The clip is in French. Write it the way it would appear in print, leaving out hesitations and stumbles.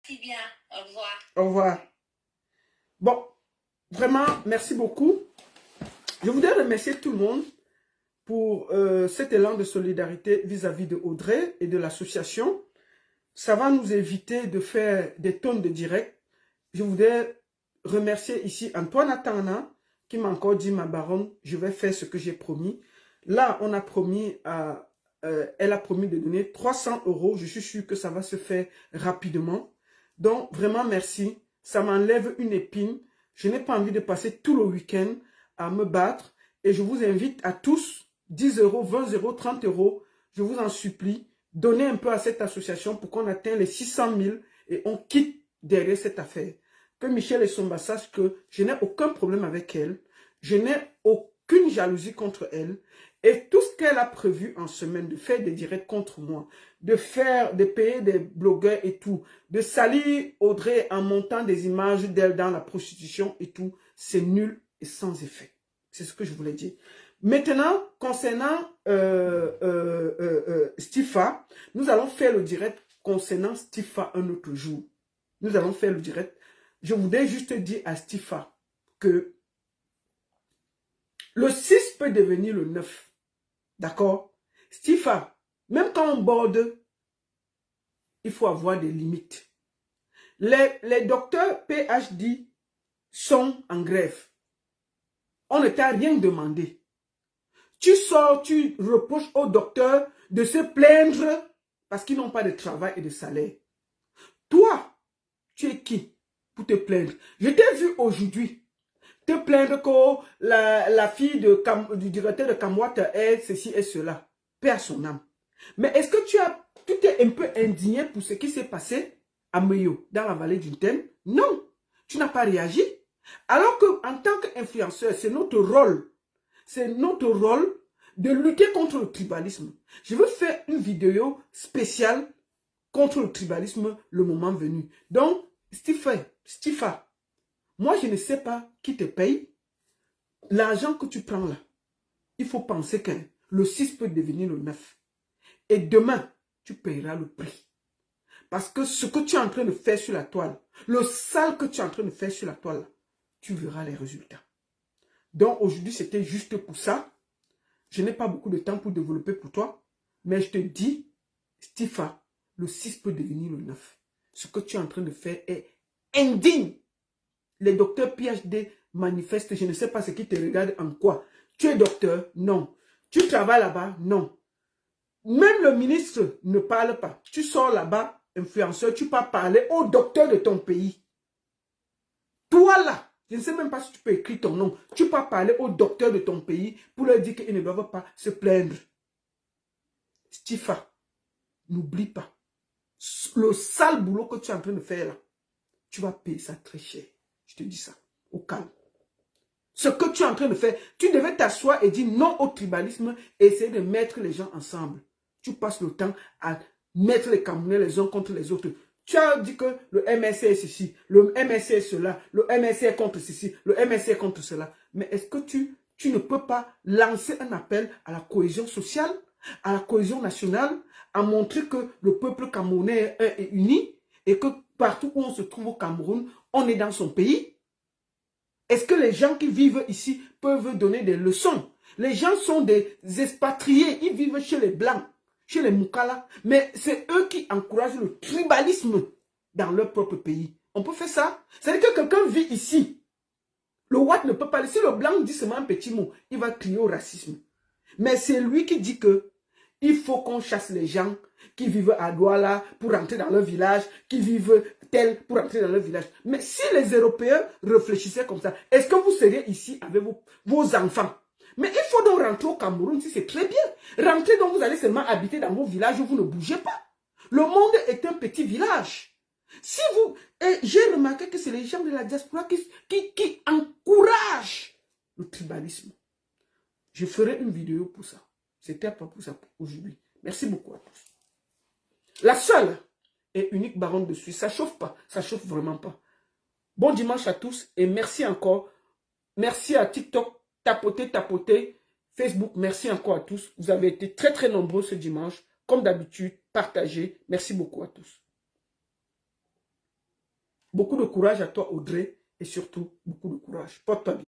Si bien, au revoir. Au revoir. Bon, vraiment, merci beaucoup. Je voudrais remercier tout le monde pour cet élan de solidarité vis-à-vis de Audrey et de l'association. Ça va nous éviter de faire des tonnes de directs. Je voudrais remercier ici Antoine Atana qui m'a encore dit, ma baronne, je vais faire ce que j'ai promis. Là, on a promis elle a promis de donner 300 €. Je suis sûr que ça va se faire rapidement. Donc, vraiment, merci. Ça m'enlève une épine. Je n'ai pas envie de passer tout le week-end à me battre. Et je vous invite à tous, 10 €, 20 €, 30 €, je vous en supplie, donnez un peu à cette association pour qu'on atteigne les 600 000 et on quitte derrière cette affaire. Que Michel et Somba sachent que je n'ai aucun problème avec elle. Je n'ai aucune jalousie contre elle. Et tout ce qu'elle a prévu en semaine, de faire des directs contre moi, de payer des blogueurs et tout, de salir Audrey en montant des images d'elle dans la prostitution et tout, c'est nul et sans effet. C'est ce que je voulais dire. Maintenant, concernant Stifa, nous allons faire le direct concernant Stifa un autre jour. Nous allons faire le direct. Je voudrais juste dire à Stifa que le 6 peut devenir le 9. D'accord? Stifa, même quand on borde, il faut avoir des limites. Les docteurs PhD sont en grève. On ne t'a rien demandé. Tu sors, tu reproches aux docteurs de se plaindre parce qu'ils n'ont pas de travail et de salaire. Toi, tu es qui pour te plaindre? Je t'ai vu aujourd'hui te plaindre que la fille du directeur de Camwater est ceci et cela. Paix à son âme. Mais est-ce que tu t'es un peu indigné pour ce qui s'est passé à Meyo, dans la vallée du Thème? Non, tu n'as pas réagi. Alors qu'en tant qu'influenceur, c'est notre rôle. C'est notre rôle de lutter contre le tribalisme. Je veux faire une vidéo spéciale contre le tribalisme le moment venu. Donc, Stifa, moi je ne sais pas qui te paye. L'argent que tu prends là, il faut penser que le 6 peut devenir le 9. Et demain, tu payeras le prix. Parce que ce que tu es en train de faire sur la toile, le sale que tu es en train de faire sur la toile, tu verras les résultats. Donc aujourd'hui, c'était juste pour ça. Je n'ai pas beaucoup de temps pour développer pour toi. Mais je te dis, Stifa, le 6 peut devenir le 9. Ce que tu es en train de faire est indigne. Les docteurs PhD manifestent, je ne sais pas ce qui te regarde en quoi. Tu es docteur? Non. Tu travailles là-bas? Non. Même le ministre ne parle pas. Tu sors là-bas, influenceur, tu peux parler au docteur de ton pays. Toi là, je ne sais même pas si tu peux écrire ton nom. Tu peux parler au docteur de ton pays pour leur dire qu'ils ne doivent pas se plaindre. Stifa, n'oublie pas. Le sale boulot que tu es en train de faire là, tu vas payer ça très cher. Je te dis ça, au calme. Ce que tu es en train de faire, tu devais t'asseoir et dire non au tribalisme et essayer de mettre les gens ensemble. Tu passes le temps à mettre les Camerounais les uns contre les autres. Tu as dit que le MSC est ceci, le MSC est cela, le MSC est contre ceci, le MSC est contre cela. Mais est-ce que tu ne peux pas lancer un appel à la cohésion sociale, à la cohésion nationale, à montrer que le peuple camerounais est uni et que partout où on se trouve au Cameroun, on est dans son pays? Est-ce que les gens qui vivent ici peuvent donner des leçons? Les gens sont des expatriés, ils vivent chez les Blancs, chez les Moukala, mais c'est eux qui encouragent le tribalisme dans leur propre pays. On peut faire ça? C'est-à-dire que quelqu'un vit ici. Le Watt ne peut pas... Si le Blanc dit seulement un petit mot, il va crier au racisme. Mais c'est lui qui dit que il faut qu'on chasse les gens qui vivent à Douala pour rentrer dans leur village, qui vivent tel pour rentrer dans leur village. Mais si les Européens réfléchissaient comme ça, est-ce que vous seriez ici avec vos enfants? Mais il faut donc rentrer au Cameroun si c'est très bien. Rentrer donc vous allez seulement habiter dans vos villages où vous ne bougez pas. Le monde est un petit village. Si vous... Et j'ai remarqué que c'est les gens de la diaspora qui encouragent le tribalisme. Je ferai une vidéo pour ça. C'était pas pour ça aujourd'hui. Merci beaucoup à tous. La seule et unique baronne de Suisse. Ça chauffe pas. Ça chauffe vraiment pas. Bon dimanche à tous et merci encore. Merci à TikTok. Tapotez. Facebook, merci encore à tous. Vous avez été très très nombreux ce dimanche. Comme d'habitude, partagez. Merci beaucoup à tous. Beaucoup de courage à toi, Audrey, et surtout, beaucoup de courage. Porte-toi bien.